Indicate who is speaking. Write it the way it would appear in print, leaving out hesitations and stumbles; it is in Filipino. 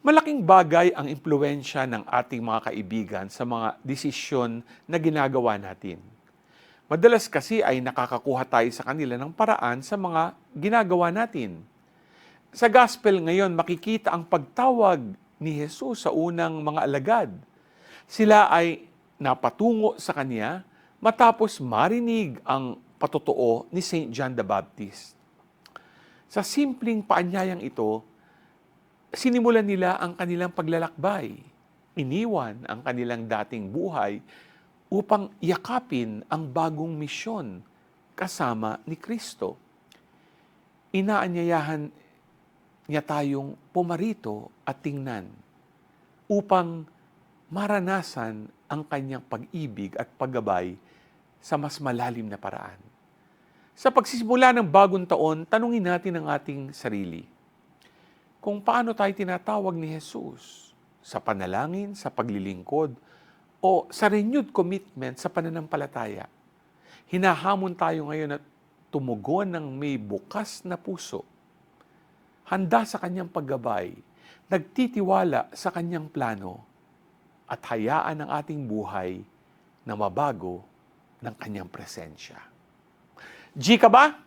Speaker 1: Malaking bagay ang impluwensya ng ating mga kaibigan sa mga desisyon na ginagawa natin. Madalas kasi ay nakakakuha tayo sa kanila ng paraan sa mga ginagawa natin. Sa gospel ngayon, makikita ang pagtawag ni Jesus sa unang mga alagad. Sila ay napatungo sa Kanya matapos marinig ang patotoo ni Saint John the Baptist. Sa simpleng paanyayang ito, sinimulan nila ang kanilang paglalakbay. Iniwan ang kanilang dating buhay upang yakapin ang bagong misyon kasama ni Kristo. Inaanyayahan niya tayong pumarito at tingnan upang maranasan ang kanyang pag-ibig at paggabay sa mas malalim na paraan. Sa pagsisimula ng bagong taon, tanungin natin ang ating sarili. Kung paano tayo tinatawag ni Jesus sa panalangin, sa paglilingkod, o sa renewed commitment sa pananampalataya. Hinahamon tayo ngayon at tumugon ng may bukas na puso, handa sa kanyang paggabay, nagtitiwala sa kanyang plano, at hayaan ang ating buhay na mabago ng kanyang presensya. G ka ba?